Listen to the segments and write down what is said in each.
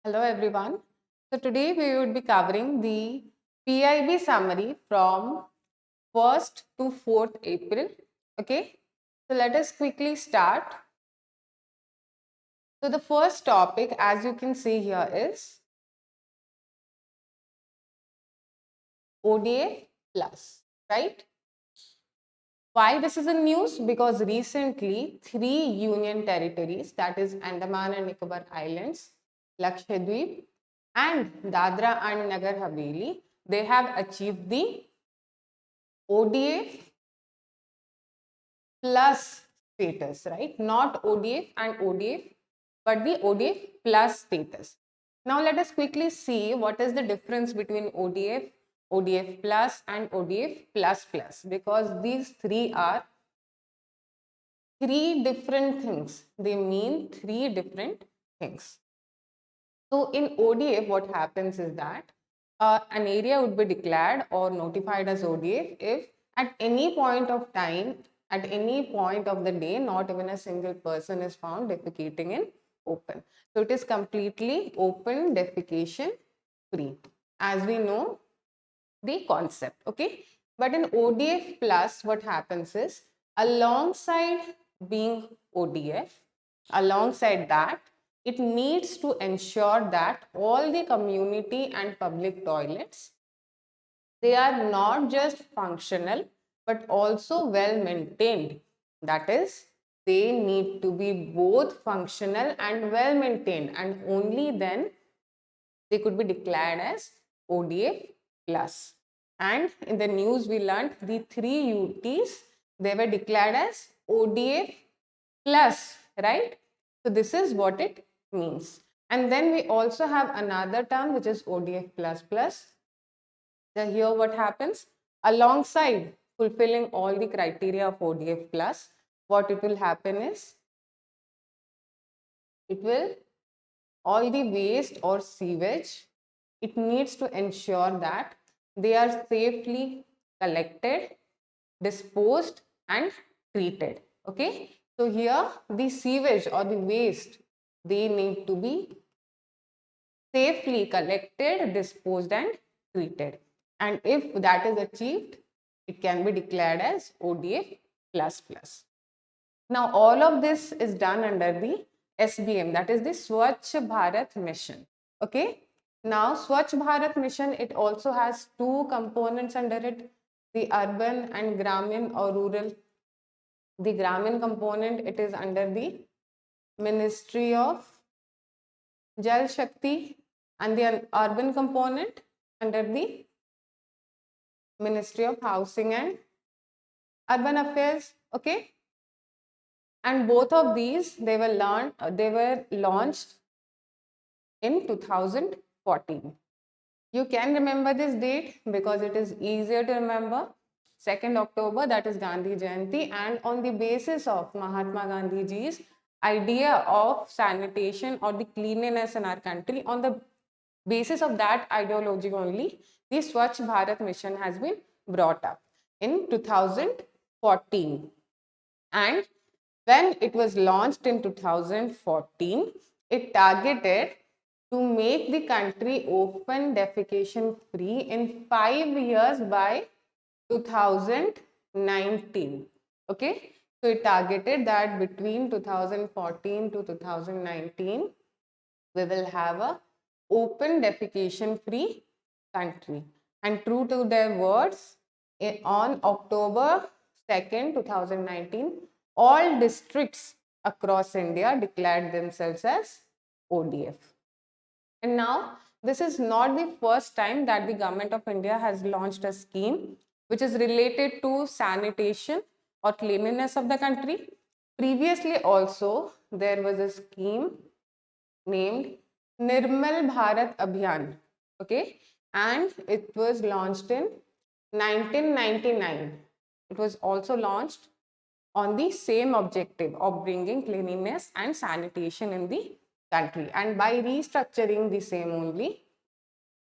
Hello everyone. So today we would be covering the PIB summary from 1st to 4th April. Okay. So let us quickly start. So the first topic, as you can see here, is ODF plus, right? Why this is in news? Because recently 3 union territories, that is Andaman and Nicobar Islands, Lakshadweep and Dadra and Nagar Haveli, they have achieved the ODF plus status, right? Not ODF and ODF, but the ODF plus status. Now let us quickly see what is the difference between ODF, ODF plus and ODF plus plus, because these three are three different things. They mean three different things. So in ODF, what happens is that an area would be declared or notified as ODF if at any point of time, at any point of the day, not even a single person is found defecating in open. So it is completely open defecation free, as we know the concept. Okay. But in ODF plus, what happens is, alongside being ODF, alongside that, it needs to ensure that all the community and public toilets, they are not just functional but also well maintained. That is, they need to be both functional and well maintained, and only then they could be declared as ODF plus. And in the news we learned the 3 UTs, they were declared as ODF plus, right? So this is what it means. And then we also have another term which is ODF plus plus. So here what happens? Alongside fulfilling all the criteria of ODF plus, what it will happen is, it will, all the waste or sewage, it needs to ensure that they are safely collected, disposed and treated. Okay. So here the sewage or the waste, they need to be safely collected, disposed and treated. And if that is achieved, it can be declared as ODF plus plus. Now all of this is done under the SBM, that is the Swatch Bharat mission. Okay. Now Swatch Bharat mission, it also has two components under it, the urban and Gramin or rural. The Gramin component, it is under the Ministry of Jal Shakti, and the urban component under the Ministry of Housing and Urban Affairs. Okay. And both of these, they were launched in 2014. You can remember this date because it is easier to remember. 2nd October, that is Gandhi Jayanti, and on the basis of Mahatma Gandhi ji's idea of sanitation or the cleanliness in our country, on the basis of that ideology only, the Swachh Bharat mission has been brought up in 2014. And when it was launched in 2014, it targeted to make the country open defecation free in 5 years by 2019. Okay. So it targeted that between 2014 to 2019, we will have a open defecation free country. And true to their words, on October 2nd, 2019, all districts across India declared themselves as ODF. And now, this is not the first time that the government of India has launched a scheme which is related to sanitation or cleanliness of the country. Previously also, there was a scheme named Nirmal Bharat Abhiyan. Okay. And it was launched in 1999. It was also launched on the same objective of bringing cleanliness and sanitation in the country. And by restructuring the same only,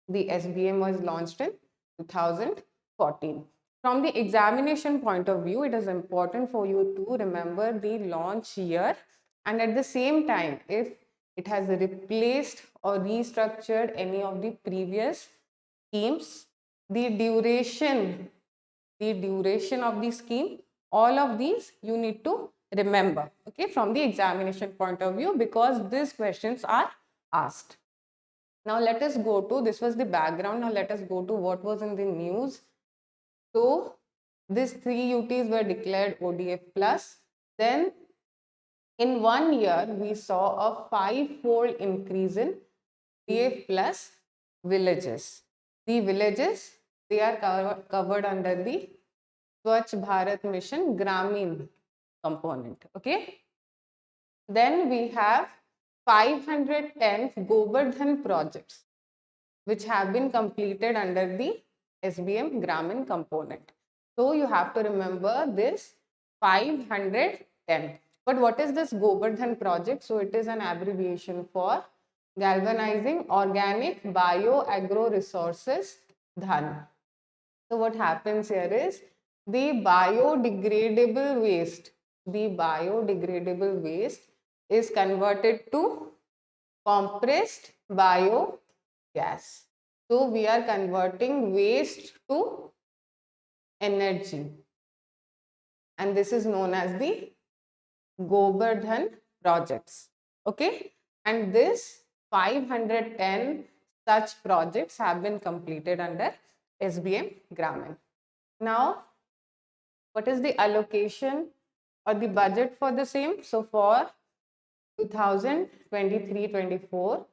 the SBM was launched in 2014. From the examination point of view, it is important for you to remember the launch year, and at the same time, if it has replaced or restructured any of the previous schemes, the duration of the scheme, all of these you need to remember, okay, from the examination point of view, because these questions are asked. Now let us go to, this was the background, now let us go to what was in the news. So these 3 UTs were declared ODF plus. Then in 1 year, we saw a 5-fold increase in ODF plus villages. The villages, they are covered under the Swatch Bharat Mission Gramin component. Okay. Then we have 510 Govardhan projects which have been completed under the SBM Gramin component. So you have to remember this 510. But what is this Govardhan project? So it is an abbreviation for galvanizing organic bio-agro resources dhan. So what happens here is the biodegradable waste is converted to compressed biogas. So we are converting waste to energy, and this is known as the Govardhan projects. Okay, and this 510 such projects have been completed under SBM Gramin. Now, what is the allocation or the budget for the same? So for 2023-24,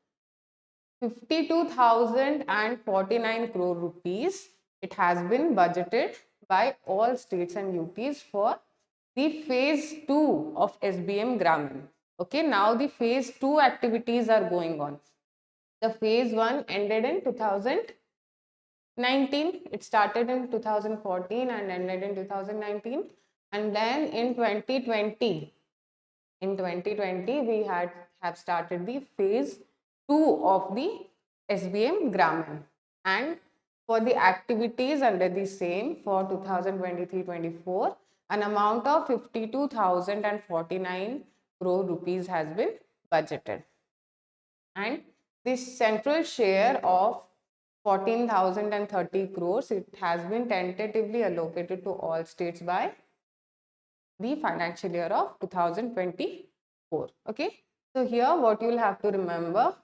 52,049 crore rupees it has been budgeted by all states and UTs for the phase 2 of SBM Gramin. Okay, now the phase 2 activities are going on. The phase 1 ended in 2019. It started in 2014 and ended in 2019. And then in 2020, we have started the phase 2 of the SBM Gramin. And for the activities under the same for 2023-24, an amount of 52,049 crore rupees has been budgeted. And this central share of 14,030 crores, it has been tentatively allocated to all states by the financial year of 2024. Okay, so here what you will have to remember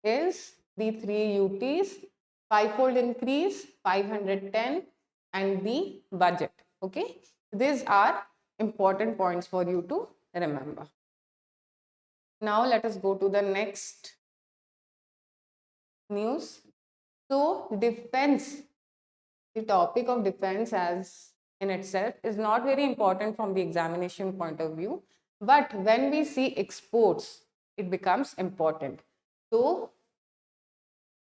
is the 3 UTs, 5-fold increase, 510, and the budget. Okay, these are important points for you to remember. Now let us go to the next news. So defense, the topic of defense as in itself is not very important from the examination point of view, but when we see exports, it becomes important. So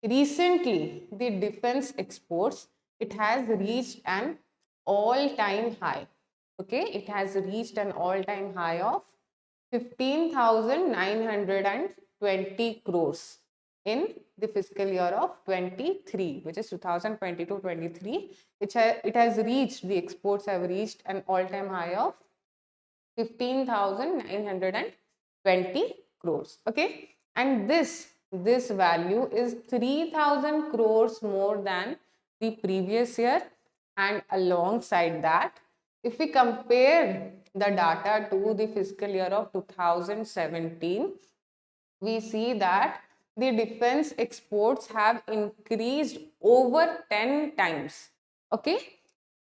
recently the defense exports, it has reached an all-time high. Okay, it has reached an all-time high of 15,920 crores in the fiscal year of 23, which is 2022-23. It has reached, the exports have reached an all-time high of 15,920 crores. Okay, and this value is 3,000 crores more than the previous year. And alongside that, if we compare the data to the fiscal year of 2017, we see that the defense exports have increased over 10 times. Okay,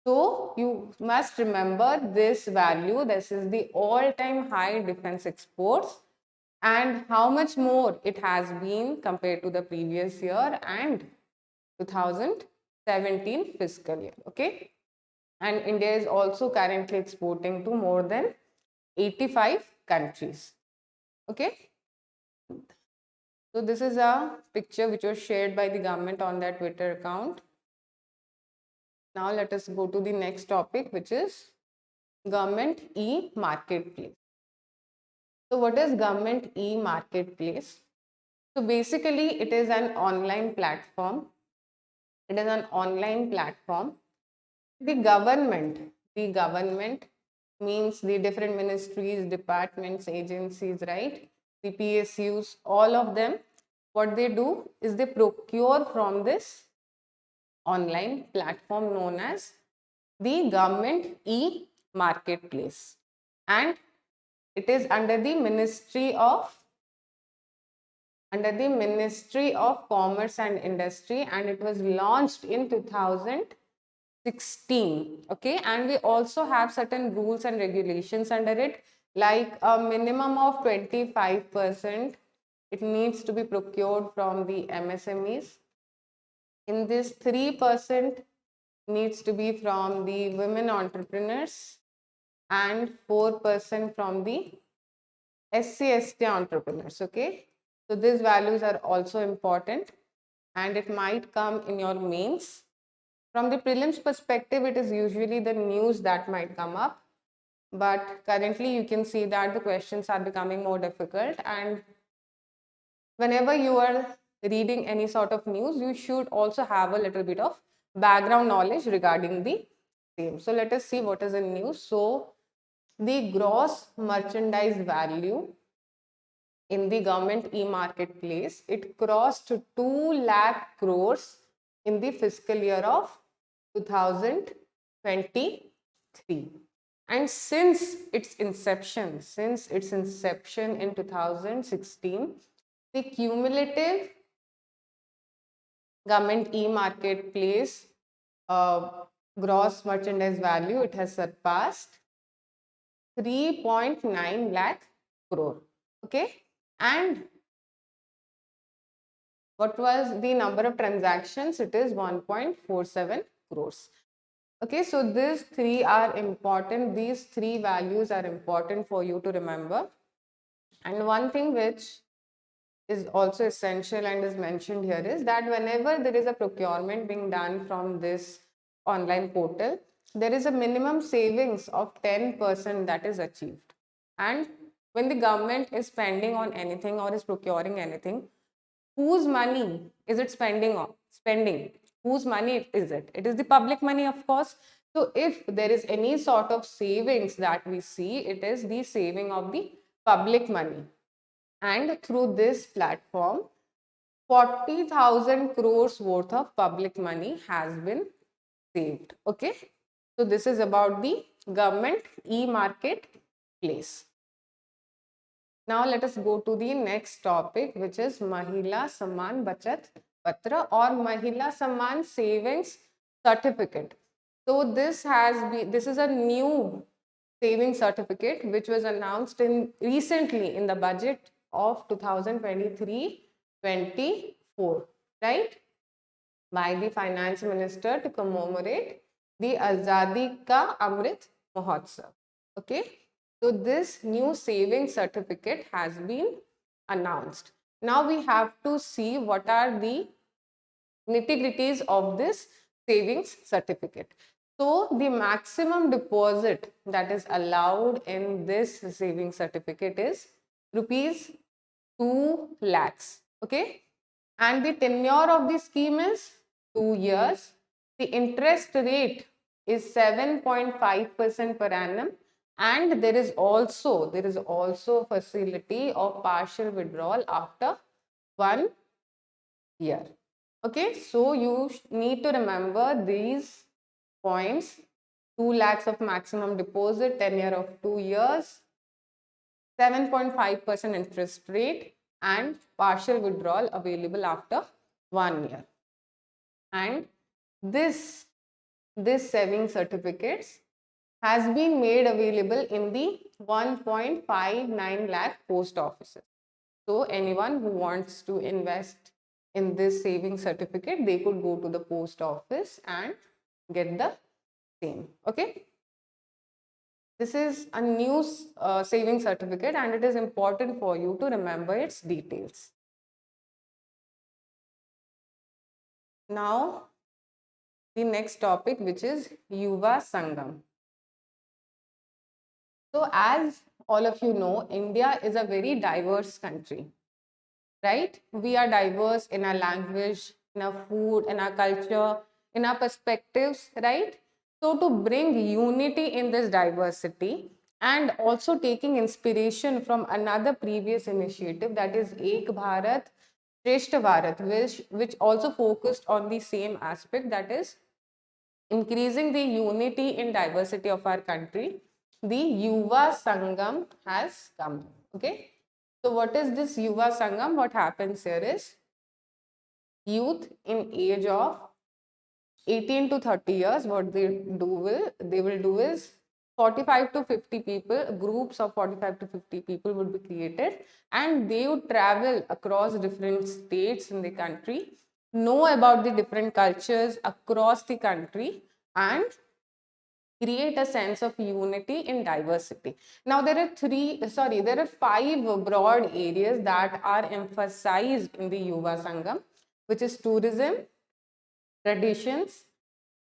so you must remember this value. This is the all-time high defense exports, and how much more it has been compared to the previous year and 2017 fiscal year. Okay, and India is also currently exporting to more than 85 countries. Okay, so this is a picture which was shared by the government on their Twitter account. Now let us go to the next topic, which is government e-marketplace. So what is government e-marketplace? So basically it is an online platform. It is an online platform. The government means the different ministries, departments, agencies, right? the PSUs, all of them, what they do is they procure from this online platform known as the government e-marketplace, and it is under the Ministry of Commerce and Industry, and it was launched in 2016. Okay, and we also have certain rules and regulations under it, like a minimum of 25% it needs to be procured from the MSMEs. In this, 3% needs to be from the women entrepreneurs and 4% from the SC/ST entrepreneurs. Okay, so these values are also important and it might come in your mains. From the prelims perspective, it is usually the news that might come up, but currently you can see that the questions are becoming more difficult, and whenever you are reading any sort of news, you should also have a little bit of background knowledge regarding the same. So let us see what is in news. So the gross merchandise value in the government e-marketplace, it crossed 2 lakh crores in the fiscal year of 2023. And since its inception in 2016, the cumulative government e-marketplace gross merchandise value, it has surpassed 3.9 lakh crore. Okay, and what was the number of transactions? It is 1.47 crores. Okay, so these three are important. These three values are important for you to remember. And one thing which is also essential and is mentioned here is that whenever there is a procurement being done from this online portal, there is a minimum savings of 10% that is achieved. And when the government is spending on anything or is procuring anything, whose money is it spending on? Whose money is it? It is the public money, of course. So if there is any sort of savings that we see, it is the saving of the public money. And through this platform, 40,000 crores worth of public money has been saved. Okay, so this is about the government e-market place. Now let us go to the next topic, which is Mahila Samman Bachat Patra or Mahila Samman Savings Certificate. So this is a new savings certificate which was announced recently in the budget of 2023-24, right, by the finance minister to commemorate the Azadi Ka Amrit Mahotsav. Okay, so this new savings certificate has been announced. Now we have to see what are the nitty-gritties of this savings certificate. So the maximum deposit that is allowed in this savings certificate is rupees 2 lakhs. Okay, and the tenure of the scheme is 2 years. The interest rate is 7.5% per annum, and there is also facility of partial withdrawal after 1 year. Okay, so you need to remember these points: 2 lakhs of maximum deposit, tenure of 2 years, 7.5% interest rate, and partial withdrawal available after 1 year. And this savings certificates has been made available in the 1.59 lakh post offices. So anyone who wants to invest in this savings certificate, they could go to the post office and get the same. Okay, this is a new savings certificate and it is important for you to remember its details. Now the next topic, which is Yuva Sangam. So as all of you know, India is a very diverse country, right? We are diverse in our language, in our food, in our culture, in our perspectives, right? So to bring unity in this diversity, and also taking inspiration from another previous initiative, that is Ek Bharat Shreshth Bharat, which also focused on the same aspect, that is increasing the unity in diversity of our country. The Yuva Sangam has come. Okay. So what is this Yuva Sangam? What happens here is youth in age of 18 to 30 years, what they will do is 45 to 50 people, groups of 45 to 50 people would be created, and they would travel across different states in the country, know about the different cultures across the country, and create a sense of unity in diversity. Now there are five broad areas that are emphasized in the Yuva Sangam, which is tourism, traditions,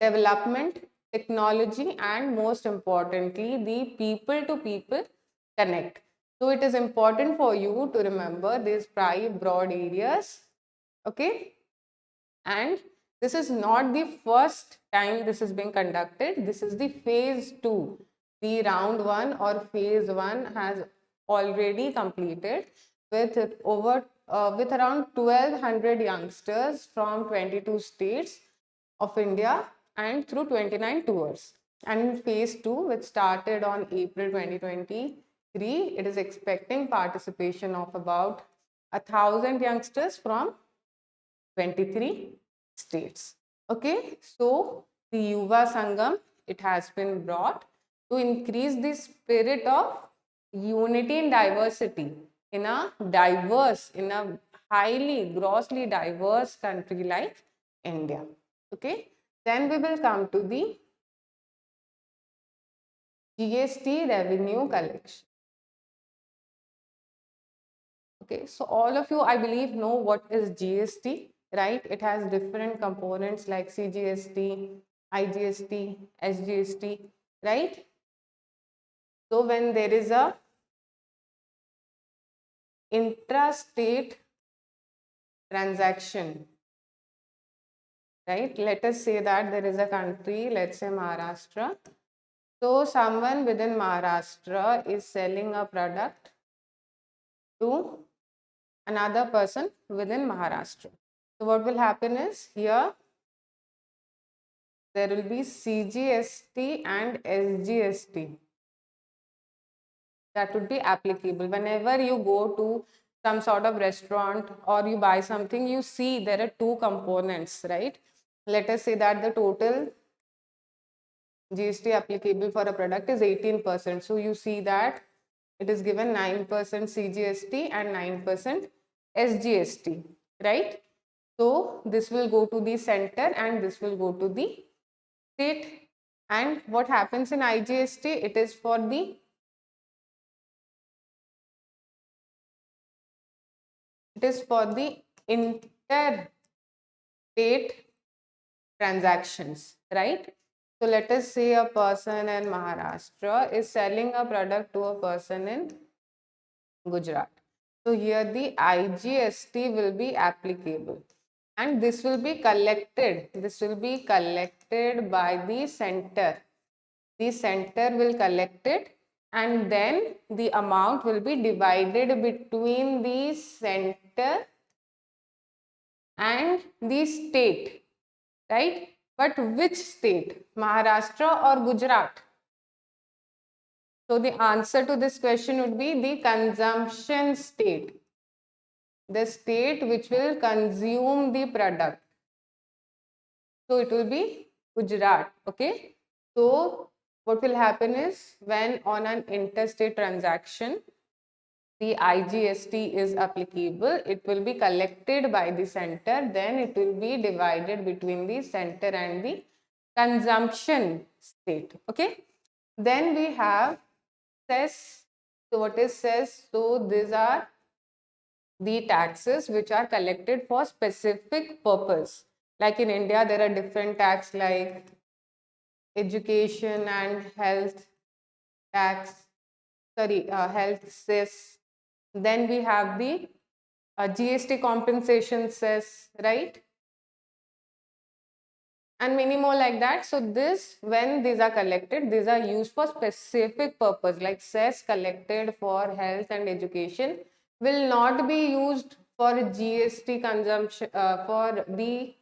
development, technology, and most importantly, the people to people connect. So it is important for you to remember these five broad areas. Okay. And this is not the first time this is being conducted. This is the phase 2. The round 1 or phase 1 has already completed with with around 1200 youngsters from 22 states of India and through 29 tours. And in phase 2, which started on April 2023, it is expecting participation of about 1,000 youngsters from 23 states. Okay, so the Yuva Sangam, it has been brought to increase the spirit of unity and diversity in a highly, grossly diverse country like India. Okay, then we will come to the GST revenue collection. Okay, so all of you, I believe, know what is GST, right? It has different components like CGST, IGST, SGST, right? So when there is a intrastate transaction, right? Let us say that there is a country, let's say Maharashtra. So someone within Maharashtra is selling a product to another person within Maharashtra. So what will happen is here there will be CGST and SGST that would be applicable. Whenever you go to some sort of restaurant or you buy something, you see there are two components, right? Let us say that the total GST applicable for a product is 18%. So you see that it is given 9% CGST and 9% SGST, right? So this will go to the center and this will go to the state. And what happens in IGST? It is for the interstate transactions, right? So let us say a person in Maharashtra is selling a product to a person in Gujarat. So here the IGST will be applicable and this will be collected. This will be collected by the center. The center will collect it and then the amount will be divided between the center and the state, right? But which state? Maharashtra or Gujarat? So the answer to this question would be the consumption state, the state which will consume the product. So it will be Gujarat. Okay. So what will happen is when on an interstate transaction, the IGST is applicable, it will be collected by the center, then it will be divided between the center and the consumption state. Okay. Then we have cess. So what is cess? So these are the taxes which are collected for specific purpose. Like in India, there are different tax like education and health tax, health cess. Then we have the GST compensation cess, right? and many more like that. So this, when these are collected, these are used for specific purpose, like cess collected for health and education will not be used for GST consumption, for the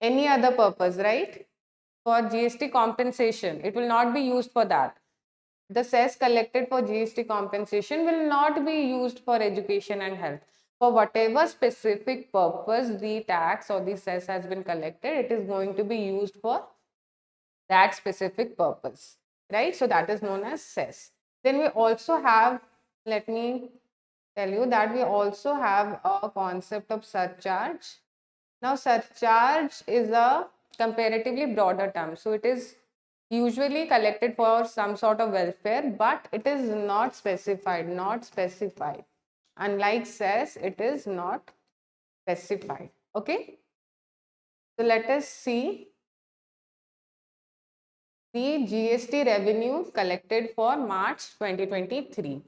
any other purpose, right? For GST compensation, it will not be used for that. The cess collected for GST compensation will not be used for education and health. For whatever specific purpose the tax or the cess has been collected, it is going to be used for that specific purpose, right? So that is known as cess. Then we also have, let me tell you that we also have a concept of surcharge. Now, surcharge is a comparatively broader term. So it is usually collected for some sort of welfare, but it is not specified, not specified. Unlike cess, it is not specified. Okay. So let us see the GST revenue collected for March 2023.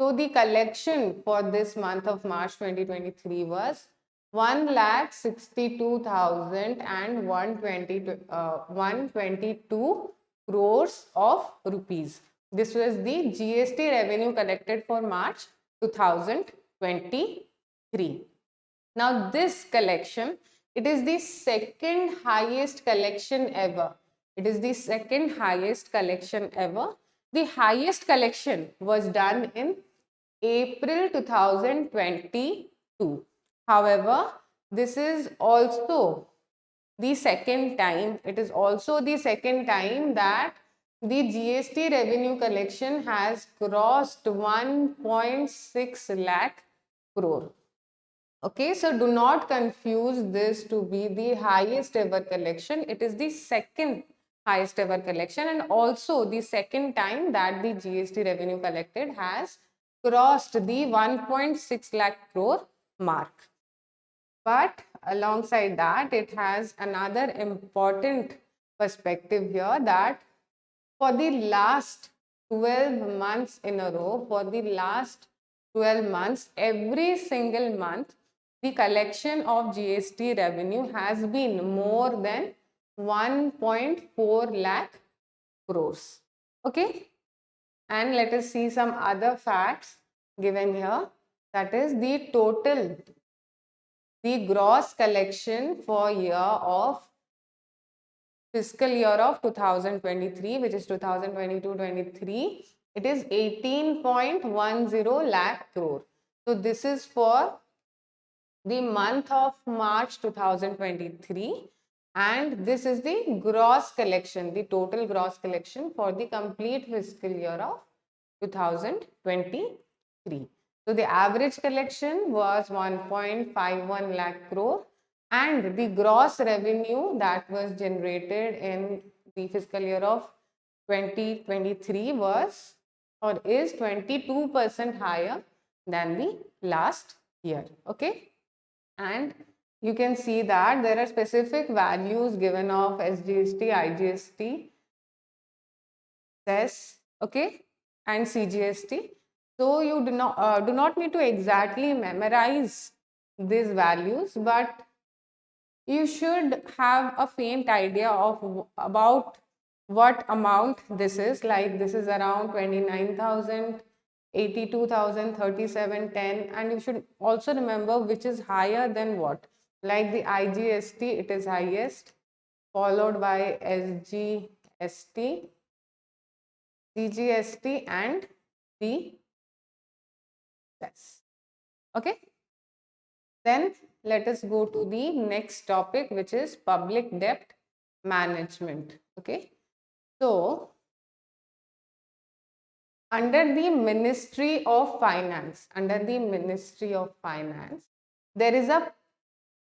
So the collection for this month of March 2023 was 1,62,122 crores of rupees. This was the GST revenue collected for March 2023. Now this collection, it is the second highest collection ever. It is the second highest collection ever. The highest collection was done in April 2022. However, this is also the second time, it is also the second time that the GST revenue collection has crossed 1.6 lakh crore. Okay, so do not confuse this to be the highest ever collection. It is the second highest ever collection and also the second time that the GST revenue collected has crossed the 1.6 lakh crore mark. But alongside that, it has another important perspective here that for the last 12 months in a row, for the last 12 months, every single month, the collection of GST revenue has been more than 1.4 lakh crores. Okay. And let us see some other facts given here. That is the total, the gross collection for year of fiscal year of 2023, which is 2022-23, it is 18.10 lakh crore. So this is for the month of March 2023, and this is the gross collection, the total gross collection for the complete fiscal year of 2023. So the average collection was 1.51 lakh crore, and the gross revenue that was generated in the fiscal year of 2023 was or is 22% higher than the last year. Okay. And you can see that there are specific values given of SGST, IGST, cess, okay, and CGST. So you do not need to exactly memorize these values, but you should have a faint idea of about what amount this is. Like this is around 29,000, 82,000, 3710, and you should also remember which is higher than what. Like the IGST, it is highest, followed by SGST, CGST, and the cess. Okay. Then let us go to the next topic, which is public debt management. Okay. So under the Ministry of Finance, there is a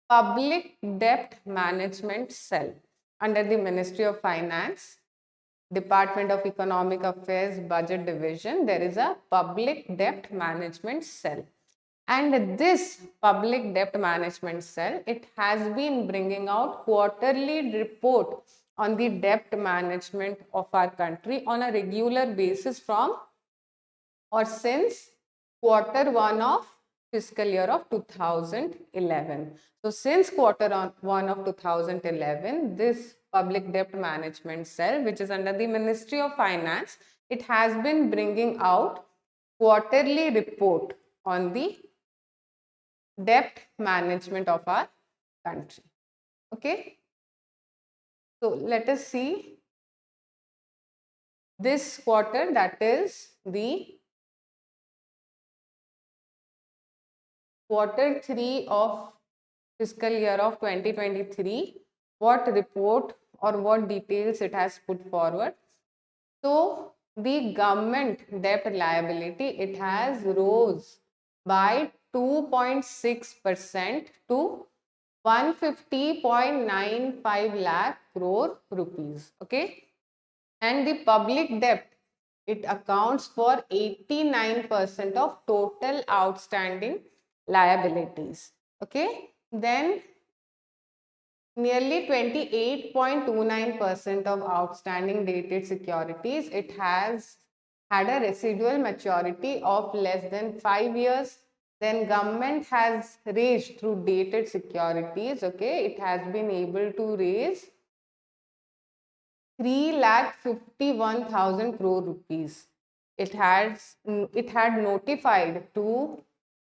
public debt management cell. Under the Ministry of Finance, Department of Economic Affairs, Budget Division, there is a public debt management cell. And this public debt management cell, it has been bringing out quarterly report on the debt management of our country on a regular basis from or since quarter 1 of fiscal year of 2011. So since one of 2011, this public debt management cell, which is under the Ministry of Finance, it has been bringing out quarterly report on the debt management of our country. Okay. So let us see this quarter, that is the quarter 3 of fiscal year of 2023, what report or what details it has put forward. So the government debt liability, it has rose by 2.6% to 150.95 lakh crore rupees. Okay. And the public debt, it accounts for 89% of total outstanding liabilities. Okay. Then nearly 28.29% of outstanding dated securities, it has had a residual maturity of less than 5 years. Then government has raised through dated securities, okay, it has been able to raise 3,51,000 crore rupees. It had notified to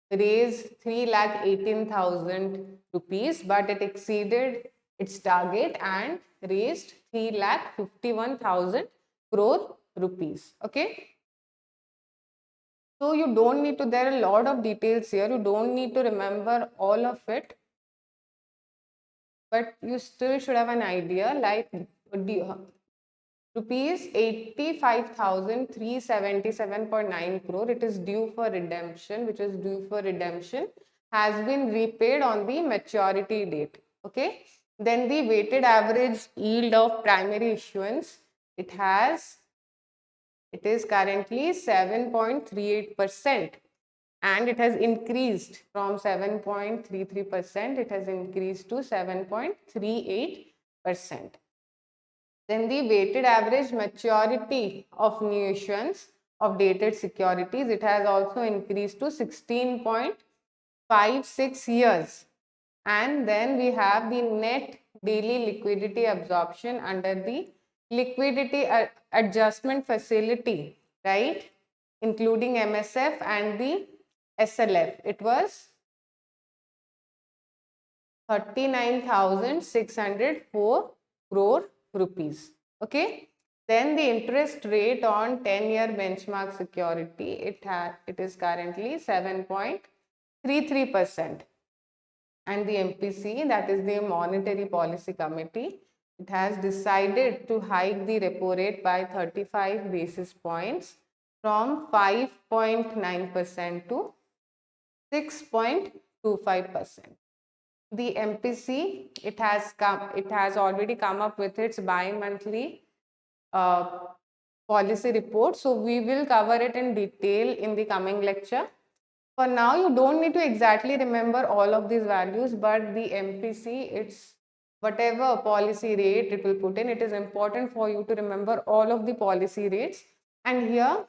raise 3,18,000 rupees, but it exceeded its target and raised 3,51,000 crore rupees. Okay. So you don't need to, there are a lot of details here. You don't need to remember all of it, but you still should have an idea, like rupees 85,377.9 crore, it is due for redemption, which is due for redemption, has been repaid on the maturity date. Okay. Then the weighted average yield of primary issuance, it is currently 7.38%, and it has increased from 7.33%, it has increased to 7.38%. Then the weighted average maturity of new issuance of dated securities, it has also increased to 16.56 years. And then we have the net daily liquidity absorption under the liquidity adjustment facility, right, including MSF and the SLF. It was 39,604 crore rupees. Okay. Then the interest rate on 10-year benchmark security, it is currently 7.33%. And the MPC, that is the Monetary Policy Committee, it has decided to hike the repo rate by 35 basis points from 5.9% to 6.25%. The MPC, it has already come up with its bi-monthly policy report. So we will cover it in detail in the coming lecture. For now, you don't need to exactly remember all of these values, but the MPC, it's whatever policy rate it will put in, it is important for you to remember all of the policy rates. And here,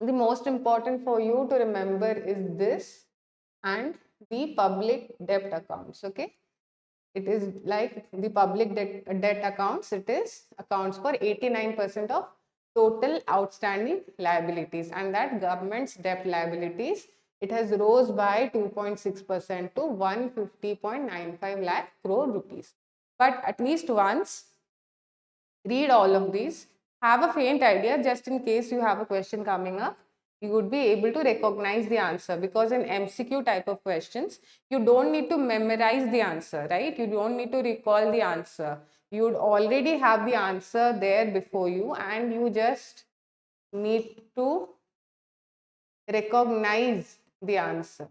the most important for you to remember is this and the public debt accounts. Okay. It is like the public debt accounts, it is accounts for 89% of total outstanding liabilities, and that government's debt liabilities, it has rose by 2.6% to 150.95 lakh crore rupees. But at least once read all of these, have a faint idea just in case you have a question coming up, you would be able to recognize the answer, because in MCQ type of questions, you don't need to memorize the answer, right? You don't need to recall the answer. You would already have the answer there before you, and you just need to recognize the answer.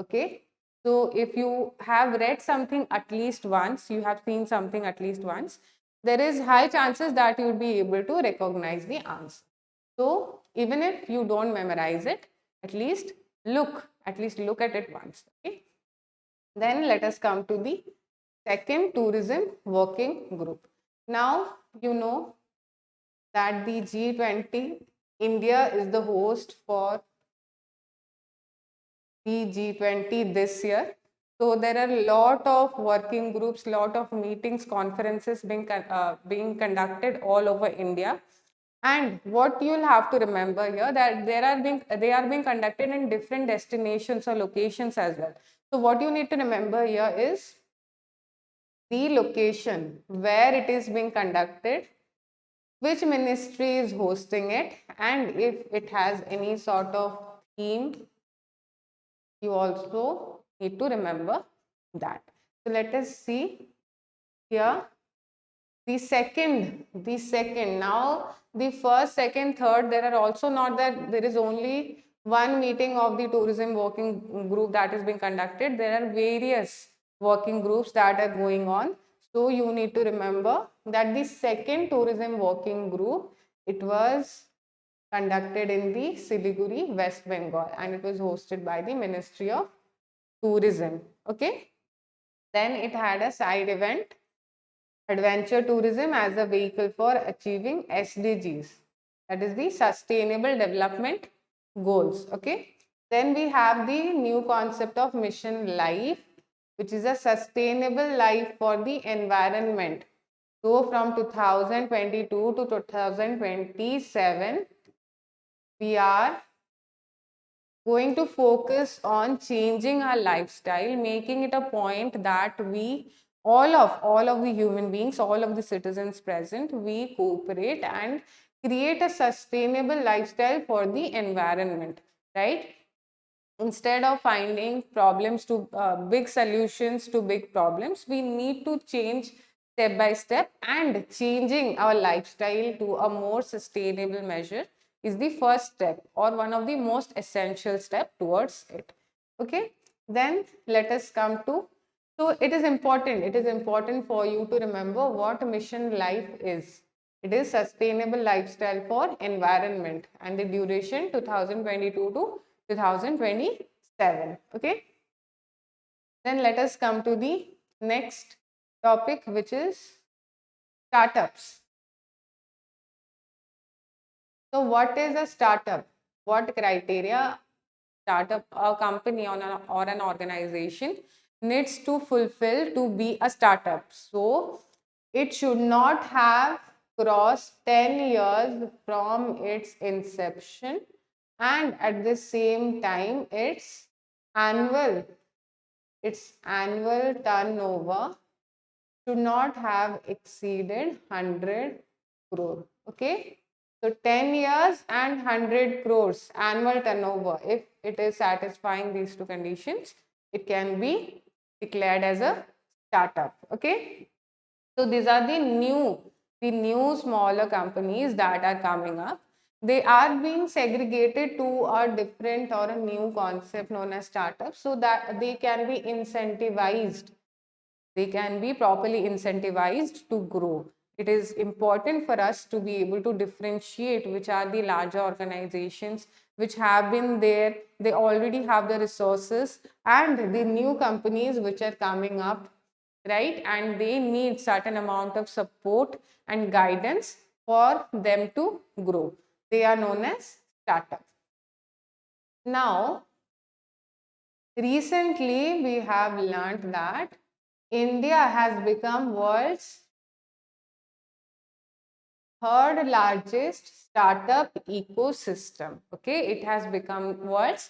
Okay. So if you have read something at least once, you have seen something at least once, there is high chances that you will be able to recognize the answer. So even if you don't memorize it, at least look at it once. Okay. Then let us come to the second tourism working group. Now you know that the G20, India is the host for the G20 this year. So there are a lot of working groups, lot of meetings, conferences being conducted all over India. And what you'll have to remember here that they are being conducted in different destinations or locations as well. So what you need to remember here is the location where it is being conducted, which ministry is hosting it, and if it has any sort of theme, you also need to remember that. So let us see here the second. Now the first, second, third, there are also not that there is only one meeting of the tourism working group that is being conducted. There are various working groups that are going on. So you need to remember that the second tourism working group, it was conducted in the Siliguri, West Bengal, and it was hosted by the Ministry of Tourism. Okay. Then it had a side event, adventure tourism as a vehicle for achieving SDGs, that is the Sustainable Development Goals. Okay. Then we have the new concept of Mission Life, which is a sustainable life for the environment. So from 2022 to 2027, we are going to focus on changing our lifestyle, making it a point that we all of the human beings, all of the citizens present, we cooperate and create a sustainable lifestyle for the environment, right? Instead of finding problems to big solutions to big problems, we need to change step by step, and changing our lifestyle to a more sustainable measure is the first step or one of the most essential step towards it. Okay, then let us come to, so it is important for you to remember what mission life is. It is sustainable lifestyle for environment, and the duration 2022 to 2027. Okay, then let us come to the next topic, which is startups. So what is a startup? What criteria startup, a company or an organization needs to fulfill to be a startup? So it should not have crossed 10 years from its inception, and at the same time annual its annual turnover should not have exceeded 100 crore. Okay, so 10 years and 100 crores annual turnover, if it is satisfying these two conditions, it can be declared as a startup. Okay, so these are the new smaller companies that are coming up. They are being segregated to a different or a new concept known as startups, so that they can be incentivized, they can be properly incentivized to grow. It is important for us to be able to differentiate which are the larger organizations which have been there, they already have the resources, and the new companies which are coming up, right? And they need certain amount of support and guidance for them to grow. They are known as startups. Now, recently we have learned that India has become world's third largest startup ecosystem. Okay, it has become world's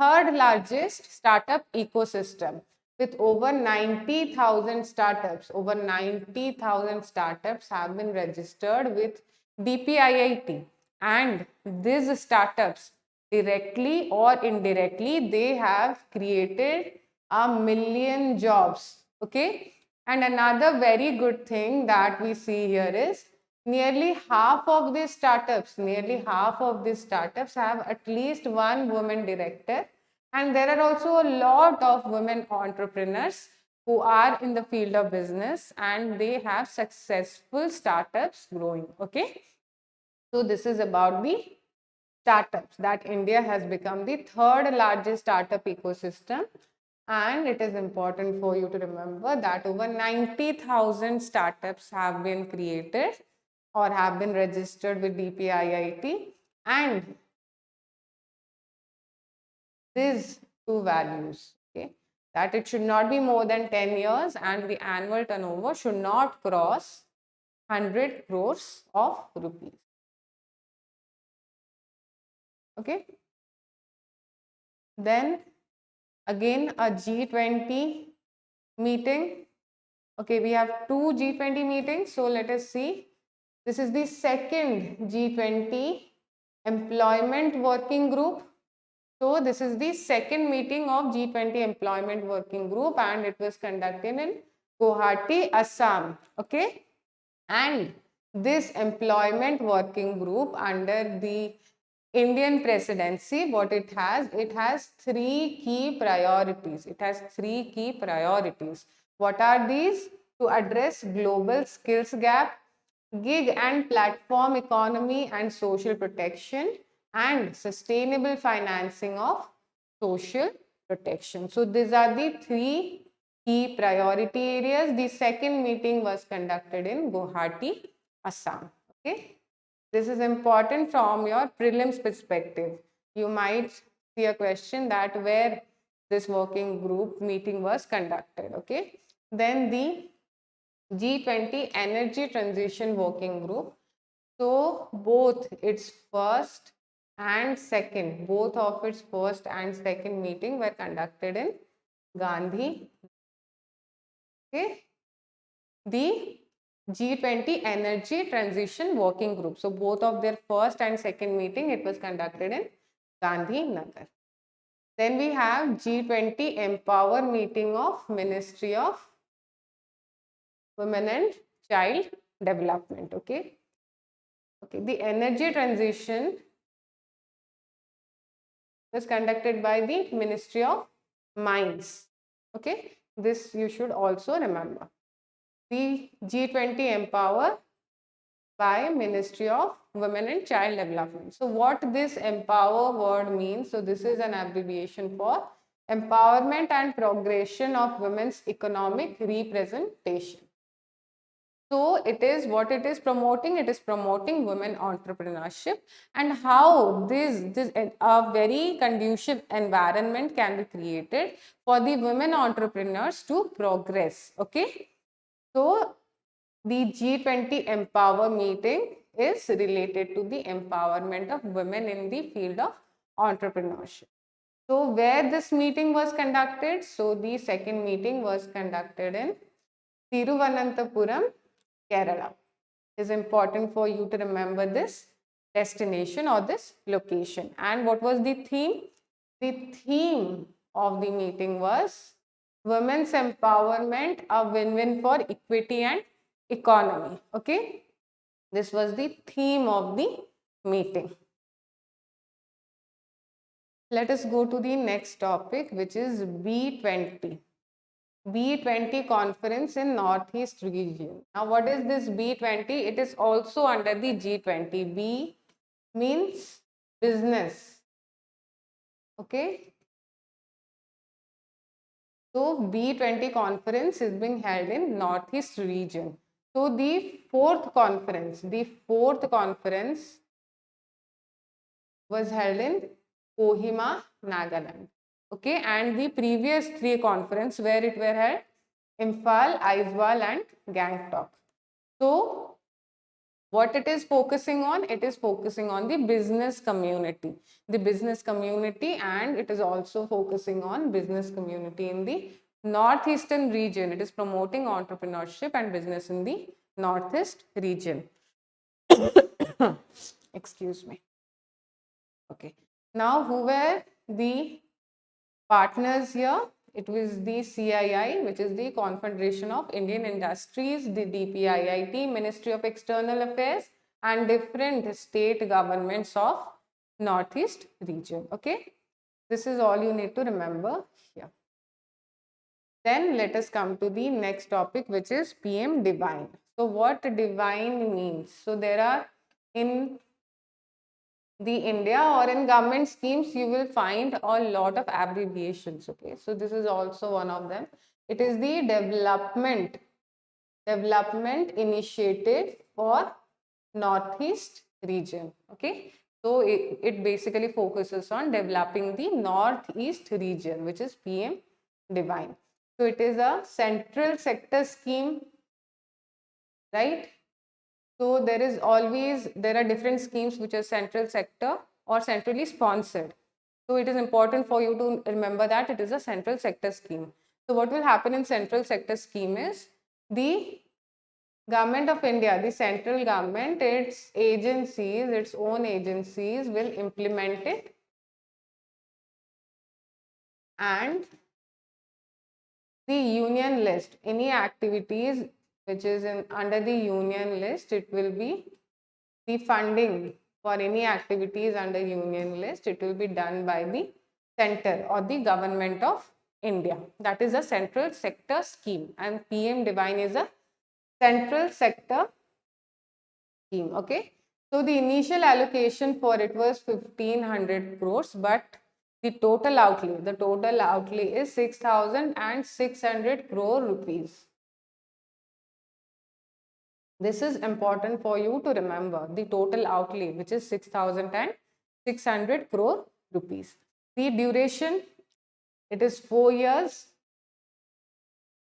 third largest startup ecosystem with over 90,000 startups. Over 90,000 startups have been registered with DPIIT, and these startups, directly or indirectly, they have created a million jobs. Okay, and another very good thing that we see here is nearly half of these startups have at least one woman director, and there are also a lot of women entrepreneurs who are in the field of business, and they have successful startups growing. Okay, so this is about the startups, that India has become the third largest startup ecosystem. And it is important for you to remember that over 90,000 startups have been created or have been registered with DPIIT, and these two values. Okay, that it should not be more than 10 years and the annual turnover should not cross 100 crores of rupees. Okay, then again a G20 meeting. Okay, we have two G20 meetings, so let us see. This is the second G20 employment working group. So this is the second meeting of G20 employment working group and it was conducted in Guwahati, Assam. Okay, and this employment working group under the Indian presidency, what it has three key priorities. It has three key priorities. What are these? To address global skills gap, gig and platform economy and social protection, and sustainable financing of social protection. So these are the three key priority areas. The second meeting was conducted in Guwahati, Assam. Okay. This is important from your prelims perspective. You might see a question that where this working group meeting was conducted. Okay. Then the G20 Energy Transition Working Group. So both its first and second, both of its first and second meeting were conducted in Gandhi. Okay. The G20 Energy Transition Working Group. So both of their first and second meeting, it was conducted in Gandhinagar. Then we have G20 Empower meeting of Ministry of Women and Child Development. Okay. Okay. The energy transition was conducted by the Ministry of Mines. Okay. This you should also remember. The G20 Empower by Ministry of Women and Child Development. So what this empower word means, so this is an abbreviation for empowerment and progression of women's economic representation. So it is what it is promoting. It is promoting women entrepreneurship and how this a very conducive environment can be created for the women entrepreneurs to progress. Okay. So the G20 Empower meeting is related to the empowerment of women in the field of entrepreneurship. So where this meeting was conducted? So the second meeting was conducted in Thiruvananthapuram, Kerala. It is important for you to remember this destination or this location. And what was the theme? The theme of the meeting was Women's Empowerment, a win-win for equity and economy. Okay, this was the theme of the meeting. Let us go to the next topic, which is B20. B20 Conference in Northeast region. Now, what is this B20? It is also under the G20. B means business. Okay. So, B20 Conference is being held in Northeast region. So, the fourth conference was held in Kohima, Nagaland. Okay, and the previous three conferences where it were held, Imphal, Aizawl and Gangtok. So, what it is focusing on? It is focusing on the business community. And it is also focusing on business community in the northeastern region. It is promoting entrepreneurship and business in the northeast region. Excuse me. Okay. Now, who were the partners here? It was the CII, which is the Confederation of Indian Industries, the DPIIT, Ministry of External Affairs, and different state governments of Northeast region. Okay, this is all you need to remember here. Then let us come to the next topic, which is PM Divine. So what divine means? So there are in the India or in government schemes, you will find a lot of abbreviations. Okay, so this is also one of them. It is the development initiative for Northeast region. Okay, So it basically focuses on developing the Northeast region, which is PM Divine. So it is a central sector scheme, right? So there are different schemes which are central sector or centrally sponsored. So it is important for you to remember that it is a central sector scheme. So what will happen in central sector scheme is the Government of India, the central government, its own agencies will implement it, and the union list, any activities which is under the union list, it will be the funding for any activities under union list, it will be done by the center or the Government of India. That is a central sector scheme, and PM Divine is a central sector scheme. Okay, so the initial allocation for it was 1500 crores, but the total outlay is 6600 crore rupees. This is important for you to remember, the total outlay, which is 6600 crore rupees. The duration, it is 4 years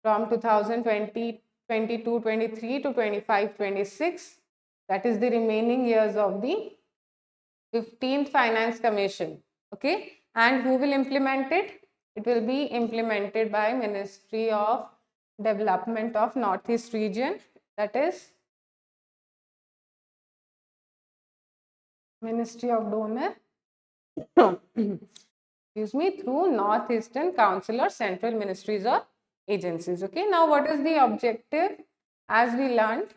from 2020 22 23 to 25 26. That is the remaining years of the 15th Finance Commission. Okay, and who will implement it? It will be implemented by Ministry of Development of Northeast Region, that is Ministry of Donor, excuse me, through Northeastern Council or central ministries or agencies. Okay, now what is the objective? As we learned,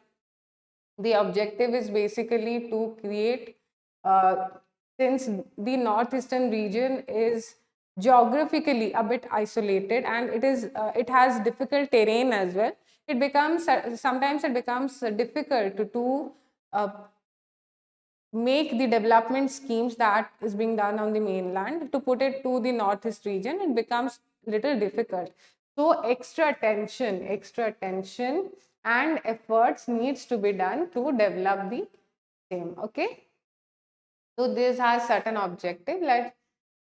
the objective is basically to create, since the northeastern region is geographically a bit isolated and it has difficult terrain as well, it becomes sometimes difficult to make the development schemes that is being done on the mainland to put it to the northeast region. It becomes little difficult. So extra attention and efforts needs to be done to develop the same. Okay, so this has certain objective, like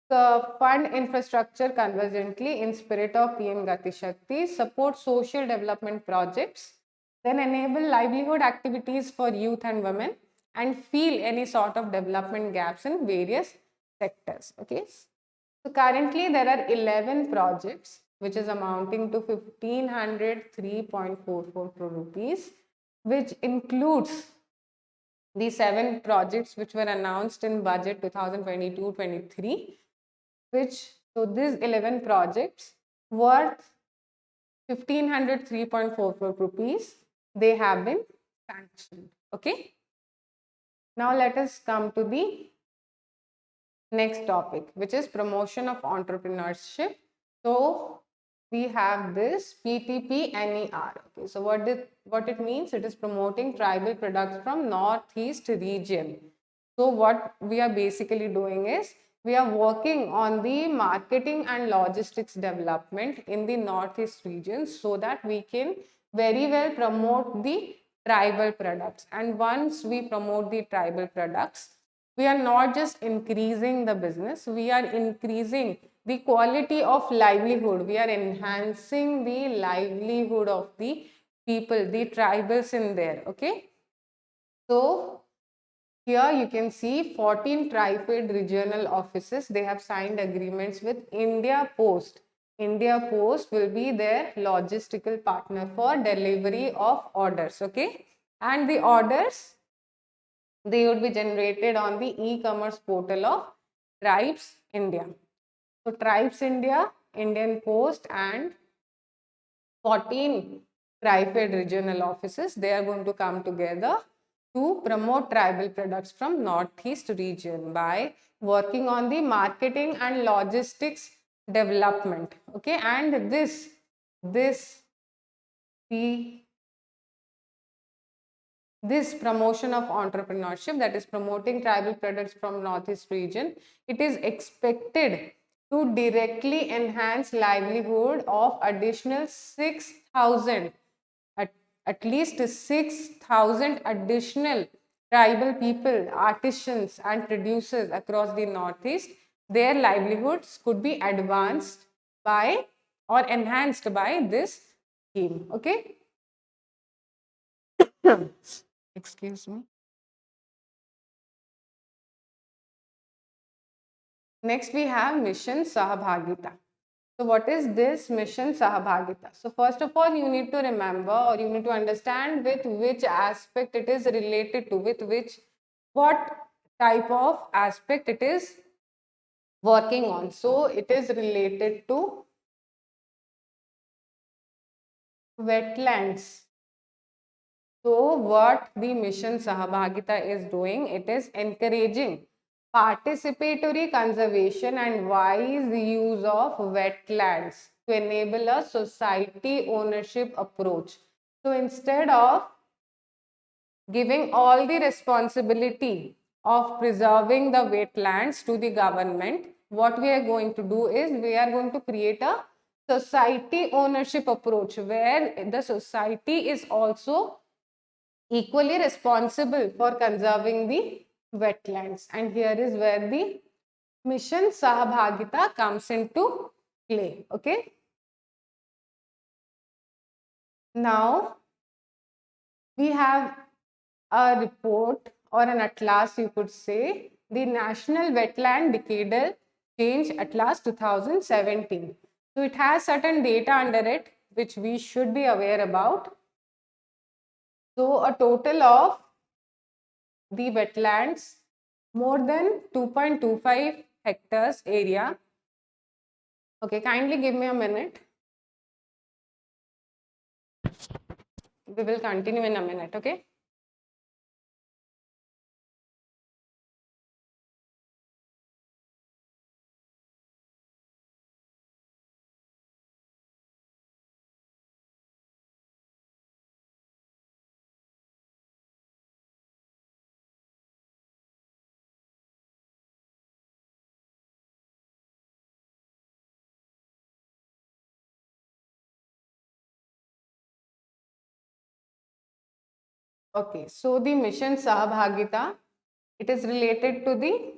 fund infrastructure convergently in spirit of PM Gati Shakti, support social development projects, then enable livelihood activities for youth and women, and fill any sort of development gaps in various sectors. Okay, so currently there are 11 projects which is amounting to 1503.44 crore rupees, which includes the 7 projects which were announced in budget 2022-23, so these 11 projects worth 1503.44 crore rupees, they have been sanctioned. Okay, now let us come to the next topic, which is promotion of entrepreneurship. So we have this PTPNER. Okay, so what it means? It is promoting tribal products from Northeast region. So what we are basically doing is we are working on the marketing and logistics development in the Northeast region so that we can very well promote the tribal products. And once we promote the tribal products, we are not just increasing the business, we are increasing the quality of livelihood. We are enhancing the livelihood of the people, the tribals in there. Okay, so here you can see 14 tri-fed regional offices, they have signed agreements with India Post. India Post will be their logistical partner for delivery of orders. Okay, and the orders, they would be generated on the e-commerce portal of Tribes India. So Tribes India, Indian Post and 14 tri-fed regional offices, they are going to come together to promote tribal products from Northeast region by working on the marketing and logistics development. Okay, and this promotion of entrepreneurship, that is promoting tribal products from Northeast region, it is expected to directly enhance livelihood of additional 6,000, at least 6,000 additional tribal people, artisans and producers across the Northeast, their livelihoods could be advanced by or enhanced by this scheme. Okay. Excuse me. Next, we have Mission Sahabhagita. So, what is this Mission Sahabhagita? So, first of all, you need to remember or you need to understand with which aspect it is related to, what type of aspect it is working on. So, it is related to wetlands. So, what the Mission Sahabhagita is doing, it is encouraging participatory conservation and wise use of wetlands to enable a society ownership approach. So, instead of giving all the responsibility of preserving the wetlands to the government, what we are going to do is we are going to create a society ownership approach where the society is also equally responsible for conserving the wetlands. And here is where the Mission Sahabhagita comes into play. Okay. Now, we have a report or an atlas, you could say, the National Wetland Decadal Change Atlas 2017. So, it has certain data under it which we should be aware about. So, a total of the wetlands more than 2.25 hectares area. Okay, kindly give me a minute. We will continue in a minute, okay? Okay, so the Mission Sahabhagita, it is related to the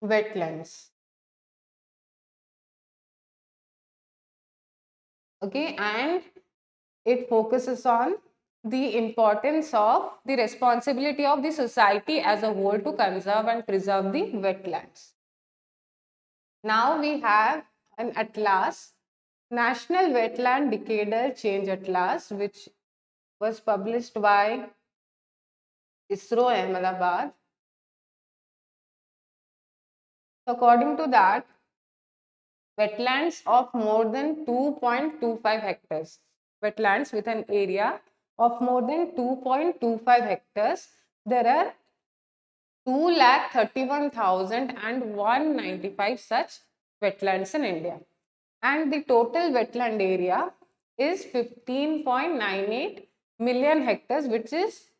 wetlands. Okay, and it focuses on the importance of the responsibility of the society as a whole to conserve and preserve the wetlands. Now we have an atlas, National Wetland Decadal Change Atlas, which was published by ISRO Ahmedabad. According to that, wetlands of more than 2.25 hectares, wetlands with an area of more than 2.25 hectares, there are 2,31,195 such wetlands in India. And the total wetland area is 15.98 million hectares, which is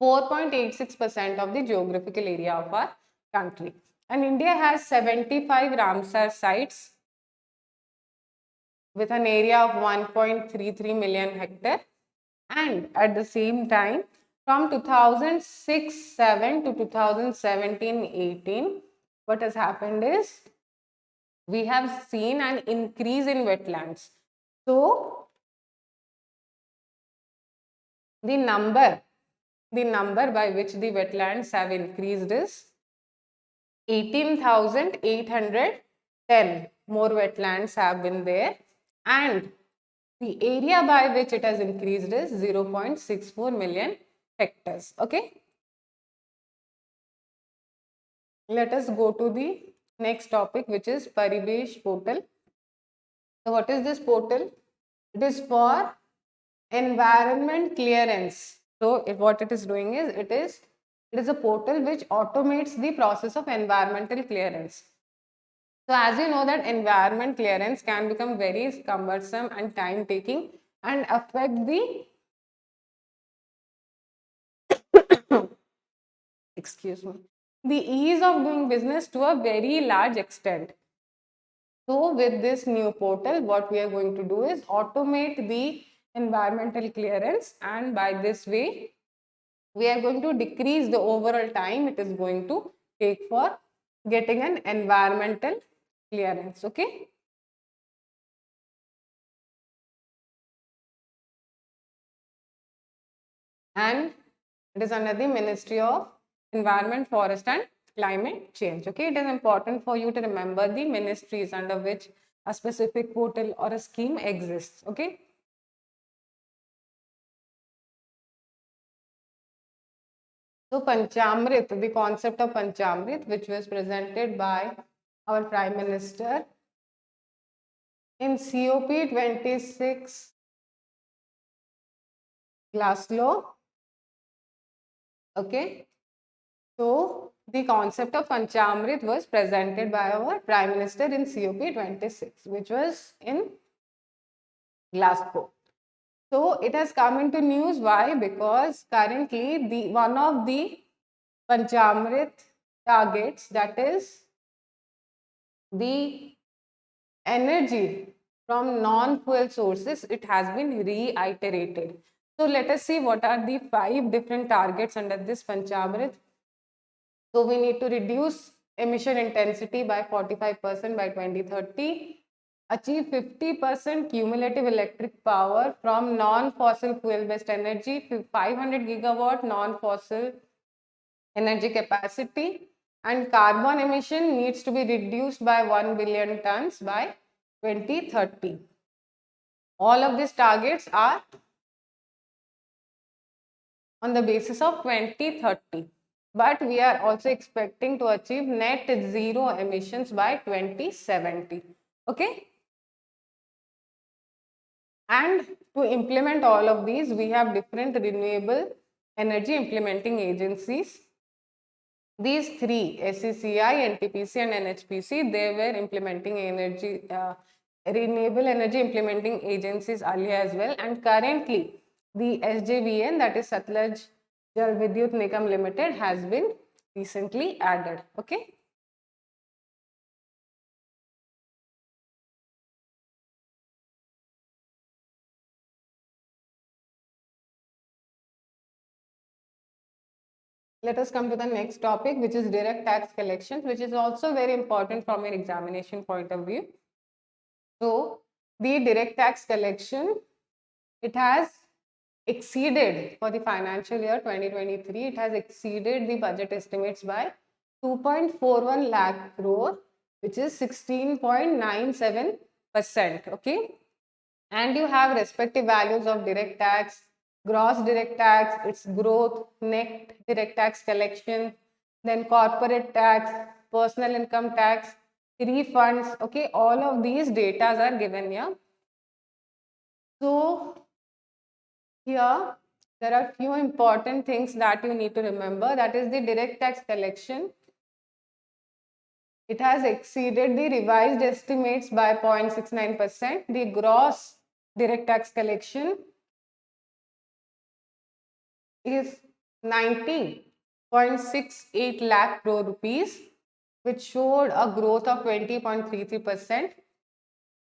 4.86% of the geographical area of our country. And India has 75 Ramsar sites with an area of 1.33 million hectare. And at the same time, from 2006-7 to 2017-18, what has happened is we have seen an increase in wetlands. So, the number by which the wetlands have increased is 18,810 more wetlands have been there, and the area by which it has increased is 0.64 million hectares. Okay. Let us go to the next topic, which is Paribesh portal. So what is this portal? It is for environment clearance. So what it is doing is it is a portal which automates the process of environmental clearance. So as you know that environment clearance can become very cumbersome and time taking and affect the excuse me, the ease of doing business to a very large extent. So with this new portal, what we are going to do is automate the environmental clearance, and by this way we are going to decrease the overall time it is going to take for getting an environmental clearance. Okay. And it is under the Ministry of Environment, Forest and Climate Change. Okay, it is important for you to remember the ministries under which a specific portal or a scheme exists. Okay. So Panchamrit, the concept of Panchamrit, which was presented by our Prime Minister in COP 26 Glasgow. Okay. So the concept of Panchamrit was presented by our Prime Minister in COP 26, which was in Glasgow. So it has come into news. Why? Because currently one of the Panchamrit targets, that is the energy from non-fuel sources, it has been reiterated. So let us see what are the 5 different targets under this Panchamrit. So we need to reduce emission intensity by 45% by 2030, achieve 50% cumulative electric power from non-fossil fuel-based energy, 500 gigawatt non-fossil energy capacity, and carbon emission needs to be reduced by 1 billion tons by 2030. All of these targets are on the basis of 2030. But we are also expecting to achieve net zero emissions by 2070. Okay. And to implement all of these, we have different renewable energy implementing agencies. These 3, SECI, NTPC and NHPC, they were implementing renewable energy implementing agencies earlier as well. And currently, the SJVN, that is Satluj Jal Vidyut Nigam Limited, has been recently added. Okay. Let us come to the next topic, which is direct tax collections, which is also very important from an examination point of view. So the direct tax collection, it has exceeded for the financial year 2023, it has exceeded the budget estimates by 2.41 lakh crore, which is 16.97%. Okay. And you have respective values of direct tax, gross direct tax, its growth, net direct tax collection, then corporate tax, personal income tax, refunds. Okay, all of these data are given here. So here there are few important things that you need to remember. That is the direct tax collection. It has exceeded the revised estimates by 0.69%. The gross direct tax collection is 90.68 lakh crore rupees, which showed a growth of 20.33%.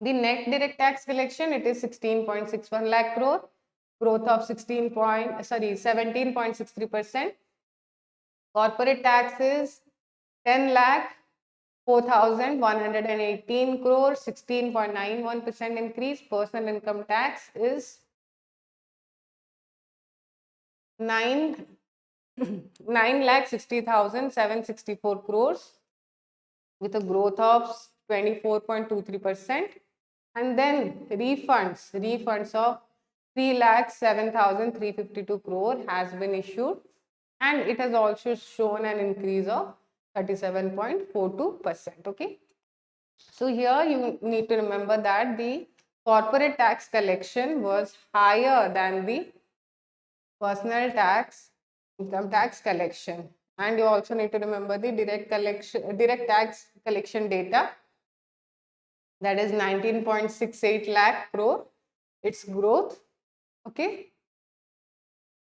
The net direct tax collection, it is 16.61 lakh crore, growth of 17.63%. Corporate tax is 10 lakh 4,118 crore, 16.91% increase. Personal income tax is 9 lakh 60,764 crores with a growth of 24.23%. And then refunds of 3 lakh 7,352 crore has been issued, and it has also shown an increase of 37.42%. Okay. So here you need to remember that the corporate tax collection was higher than the personal tax, income tax collection. And you also need to remember the direct tax collection data, that is 19.68 lakh crore, its growth. Okay.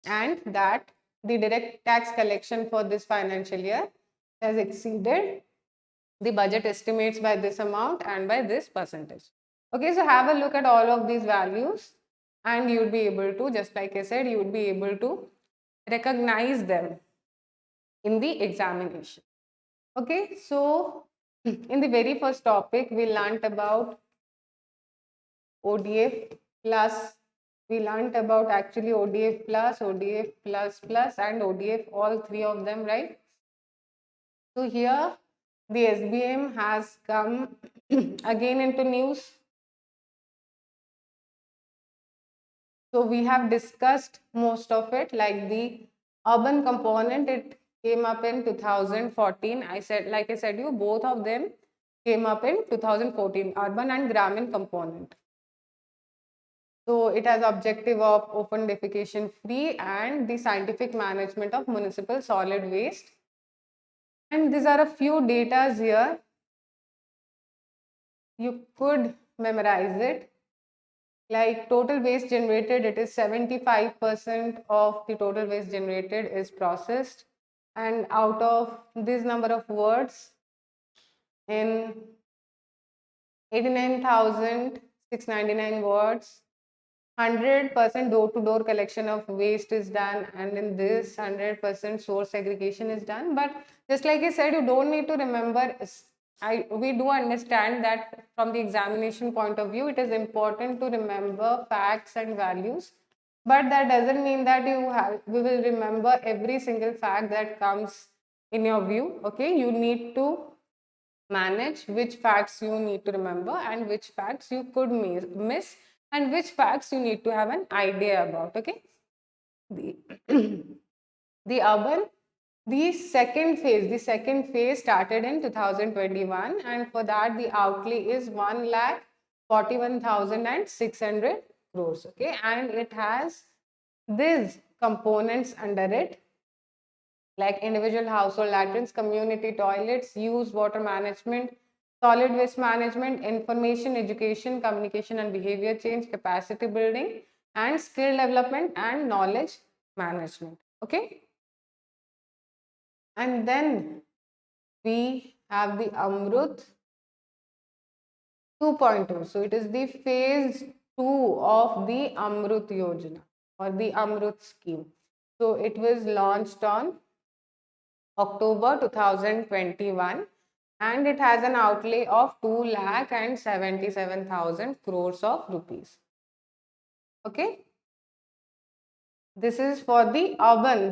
And that the direct tax collection for this financial year has exceeded the budget estimates by this amount and by this percentage. Okay, so have a look at all of these values. and you would be able to, just like I said, you would be able to recognize them in the examination. Okay, so in the very first topic, we learnt about ODF plus, we learnt about actually ODF plus, ODF plus plus and ODF, all three of them, right? So here the SBM has come again into news. So we have discussed most of it, like the urban component, it came up in 2014. I said, like I said, you both of them came up in 2014, urban and Gramin component. So it has objective of open defecation free and the scientific management of municipal solid waste. And these are a few datas here. You could memorize it. Like total waste generated, it is 75% of the total waste generated is processed. And out of this number of words, in 89,699 words, 100% door-to-door collection of waste is done, and in this 100% source segregation is done. But just like I said, you don't need to remember. We do understand that from the examination point of view, it is important to remember facts and values, but that doesn't mean that we will remember every single fact that comes in your view. Okay, you need to manage which facts you need to remember and which facts you could miss and which facts you need to have an idea about. Okay, the the urban, the second phase started in 2021, and for that the outlay is 1,41,600 crores. Okay, and it has these components under it, like individual household latrines, community toilets, used water management, solid waste management, information, education, communication and behavior change, capacity building, and skill development and knowledge management. Okay. And then we have the Amrut 2.2. So it is the phase 2 of the Amrut Yojana or the Amrut scheme. So it was launched on October 2021, and it has an outlay of 2,77,000 crores of rupees. Okay. This is for the urban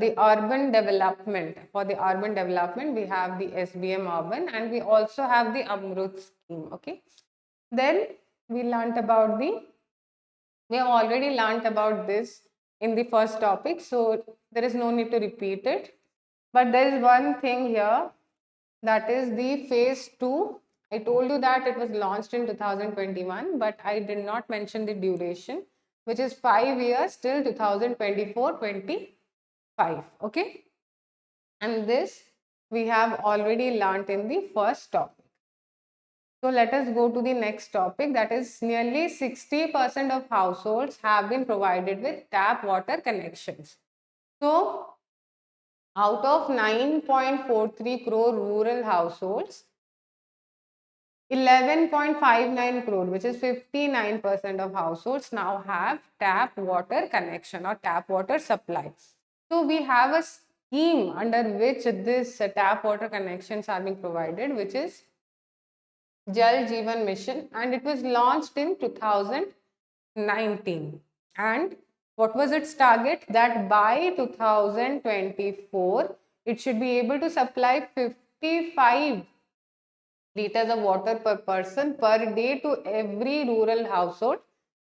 development. For the urban development, we have the SBM urban and we also have the Amrut scheme. Okay. Then we have already learnt about this in the first topic, so there is no need to repeat it. But there is one thing here, that is the phase 2. I told you that it was launched in 2021, but I did not mention the duration, which is 5 years till 2024-25. Okay. And this we have already learnt in the first topic. So let us go to the next topic, that is nearly 60% of households have been provided with tap water connections. So out of 9.43 crore rural households, 11.59 crore, which is 59% of households, now have tap water connection or tap water supply. So we have a scheme under which this tap water connections are being provided, which is Jal Jeevan Mission, and it was launched in 2019. And what was its target? That by 2024, it should be able to supply 55 liters of water per person per day to every rural household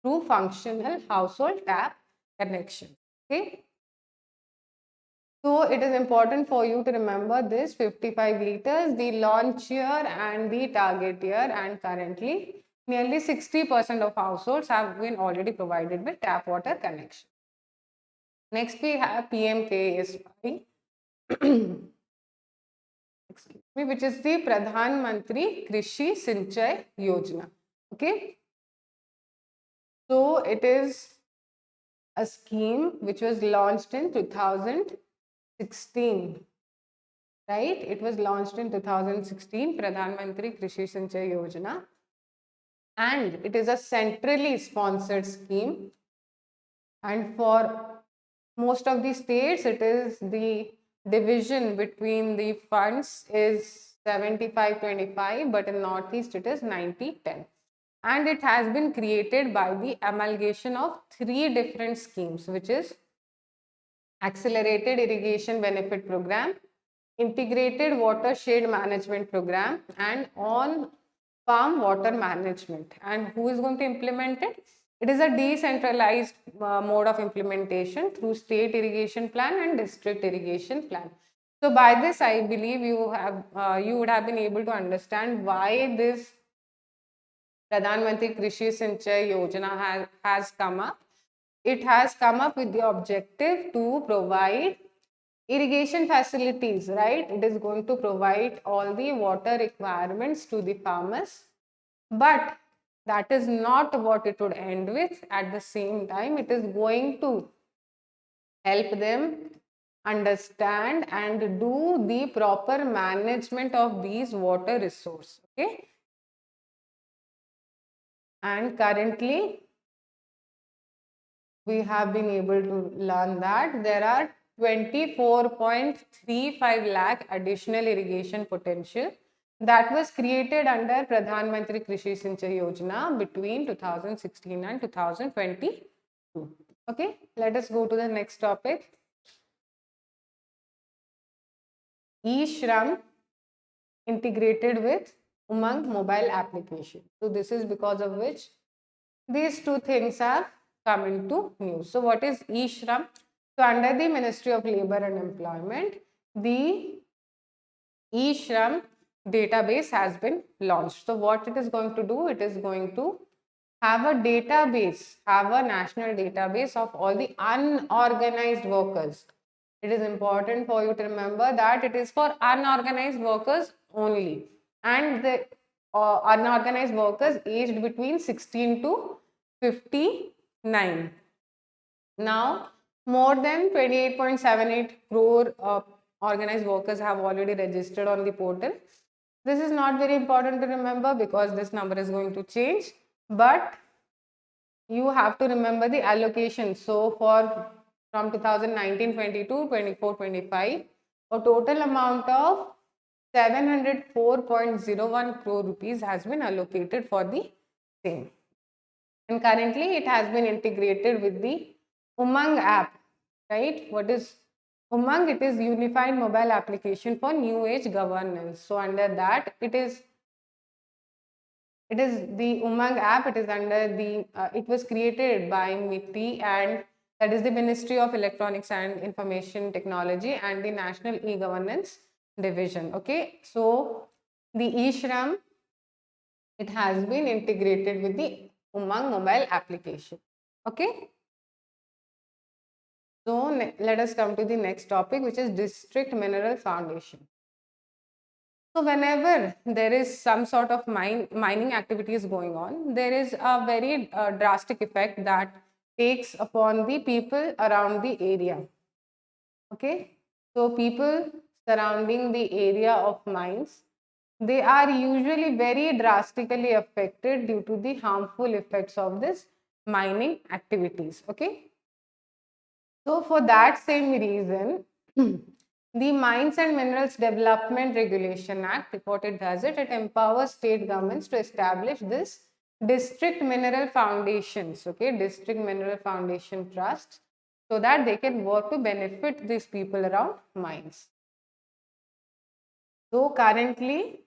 through functional household tap connection. Okay. So it is important for you to remember this 55 liters, the launch year and the target year, and currently nearly 60% of households have been already provided with tap water connection. Next we have PMKSY, excuse me, which is the Pradhan Mantri Krishi Sinchai Yojana. Okay. So it is a scheme which was launched in 2016. Right? It was launched in 2016, Pradhan Mantri Krishi Sinchai Yojana, and it is a centrally sponsored scheme And for most of the states, it is the division between the funds is 75-25, but in Northeast it is 90-10. And it has been created by the amalgamation of 3 different schemes, which is Accelerated Irrigation Benefit Program, Integrated Watershed Management Program, and On Farm Water Management. And who is going to implement it? It is a decentralized mode of implementation through state irrigation plan and district irrigation plan. So by this, I believe you would have been able to understand why this Pradhan Mantri Krishi Sinchai Yojana has come up. It has come up with the objective to provide irrigation facilities, right? It is going to provide all the water requirements to the farmers, but that is not what it would end with. At the same time, it is going to help them understand and do the proper management of these water resources. Okay, and currently we have been able to learn that there are 24.35 lakh additional irrigation potential that was created under Pradhan Mantri Krishi Sinchai Yojana between 2016 and 2022. Okay, let us go to the next topic. E-Shram integrated with Umang mobile application. So this is because of which these two things have come into news. So what is E-Shram? So under the Ministry of Labour and Employment, the E-Shram database has been launched. So what it is going to do? It is going to have a database, have a national database of all the unorganized workers. It is important for you to remember that it is for unorganized workers only, and the unorganized workers aged between 16 to 59. Now, more than 28.78 crore organized workers have already registered on the portal. This is not very important to remember because this number is going to change, but you have to remember the allocation. So from 2019-22, 24-25, a total amount of 704.01 crore rupees has been allocated for the same. And currently it has been integrated with the Umang app, right? What is Umang? It is Unified Mobile Application for New Age Governance. So under that, it is the Umang app. It is under the it was created by MITI, and that is the Ministry of Electronics and Information Technology and the National E-Governance Division. Okay, so the E-Shram, it has been integrated with the Umang mobile application. Okay, so let us come to the next topic, which is District Mineral Foundation. So whenever there is some sort of mining activities going on, there is a very drastic effect that takes upon the people around the area. Okay, so people surrounding the area of mines, they are usually very drastically affected due to the harmful effects of this mining activities. Okay, so for that same reason, the Mines and Minerals Development Regulation Act, what it does, it empowers state governments to establish this district mineral foundations, okay, district mineral foundation trusts, so that they can work to benefit these people around mines. So currently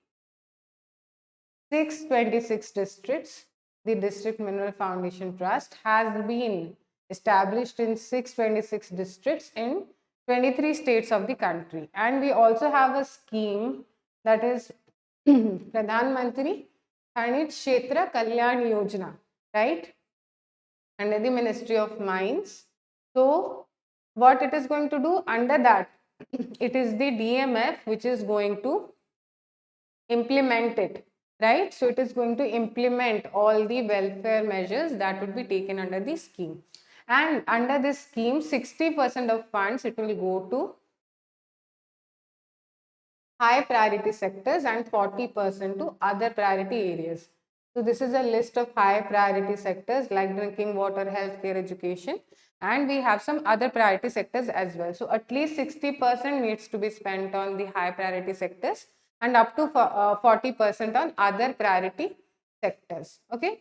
626 districts, the District Mineral Foundation Trust has been established in 626 districts in 23 states of the country. And we also have a scheme that is Pradhan Mantri Khanij Kshetra Kalyan Yojana, right? Under the Ministry of Mines. So what it is going to do under that, it is the DMF which is going to implement it, right? So it is going to implement all the welfare measures that would be taken under the scheme. And under this scheme, 60% of funds, it will go to high priority sectors and 40% to other priority areas. So this is a list of high priority sectors like drinking water, healthcare, education, and we have some other priority sectors as well. So at least 60% needs to be spent on the high priority sectors and up to 40% on other priority sectors. Okay.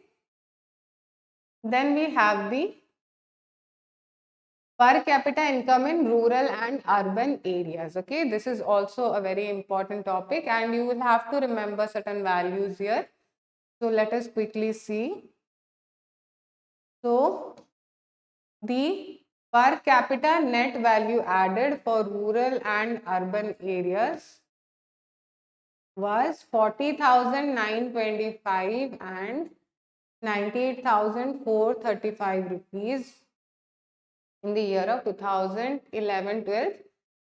Then we have the per capita income in rural and urban areas. Okay, this is also a very important topic and you will have to remember certain values here. So let us quickly see. So the per capita net value added for rural and urban areas was 40,925 and 98,435 rupees in the year of 2011-12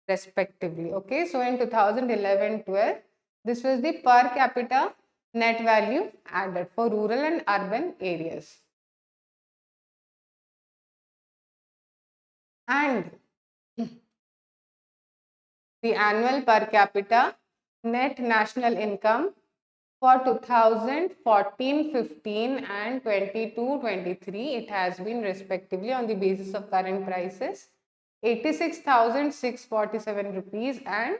respectively. Okay, so in 2011-12, this was the per capita net value added for rural and urban areas. And the annual per capita net national income for 2014-15 and 22-23, it has been respectively on the basis of current prices 86,647 rupees and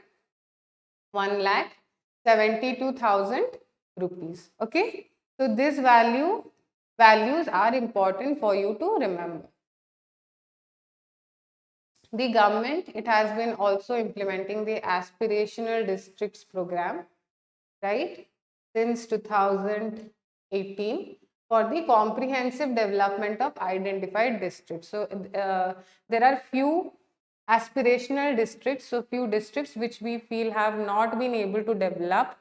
1,72,000 rupees. Okay, so this values are important for you to remember. The government, it has been also implementing the aspirational districts program, right, since 2018 for the comprehensive development of identified districts. So there are few aspirational districts, so few districts which we feel have not been able to develop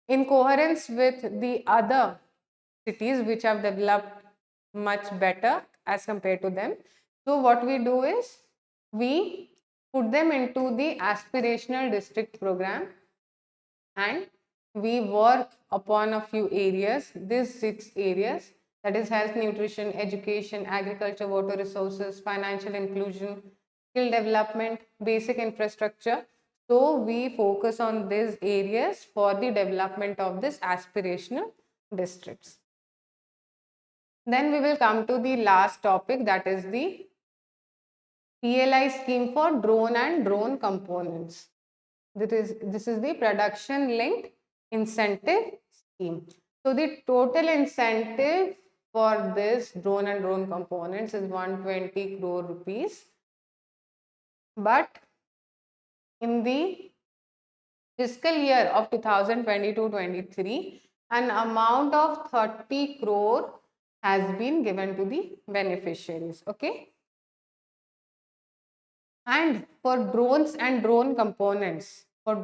in coherence with the other cities which have developed much better as compared to them. So what we do is we put them into the aspirational district program and we work upon a few areas, these 6 areas, that is health, nutrition, education, agriculture, water resources, financial inclusion, skill development, basic infrastructure. So we focus on these areas for the development of this aspirational districts. Then we will come to the last topic, that is the PLI scheme for drone and drone components. This is the production linked incentive scheme. So the total incentive for this drone and drone components is 120 crore rupees. But in the fiscal year of 2022-23, an amount of 30 crore has been given to the beneficiaries. Okay. And for drones and drone components, the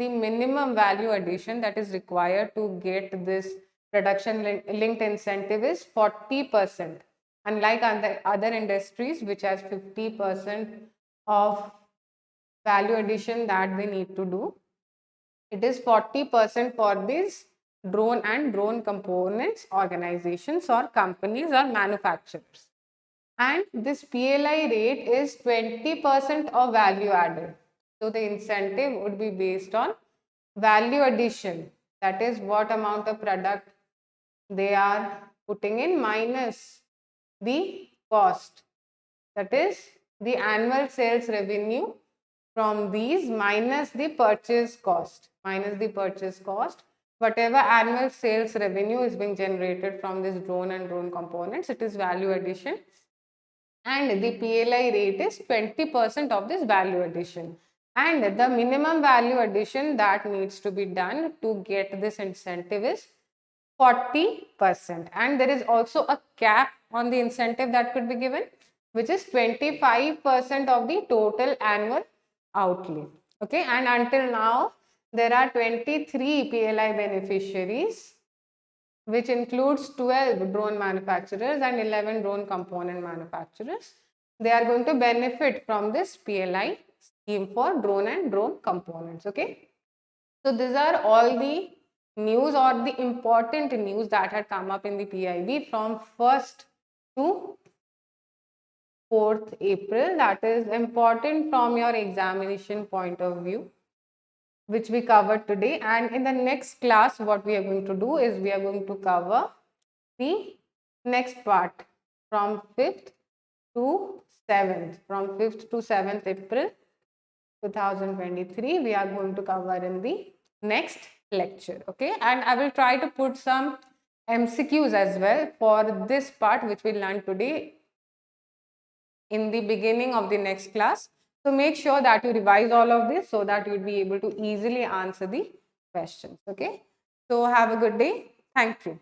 minimum value addition that is required to get this production linked incentive is 40%. Unlike other industries which has 50% of value addition that they need to do, it is 40% for these drone and drone components organizations or companies or manufacturers. And this PLI rate is 20% of value added. So the incentive would be based on value addition, that is what amount of product they are putting in minus the cost, that is the annual sales revenue from these minus the purchase cost. Whatever annual sales revenue is being generated from this drone and drone components, it is value addition. And the PLI rate is 20% of this value addition. And the minimum value addition that needs to be done to get this incentive is 40%. And there is also a cap on the incentive that could be given, which is 25% of the total annual outlay. Okay, and until now, there are 23 PLI beneficiaries, which includes 12 drone manufacturers and 11 drone component manufacturers. They are going to benefit from this PLI scheme for drone and drone components. Okay, so these are all the news or the important news that had come up in the PIB from 1st to 4th April. That is important from your examination point of view, which we covered today. And in the next class, what we are going to do is we are going to cover the next part from 5th to 7th, from 5th to 7th April 2023, we are going to cover in the next lecture. Okay, and I will try to put some MCQs as well for this part which we learned today in the beginning of the next class. So make sure that you revise all of this so that you'll be able to easily answer the questions. Okay, so have a good day. Thank you.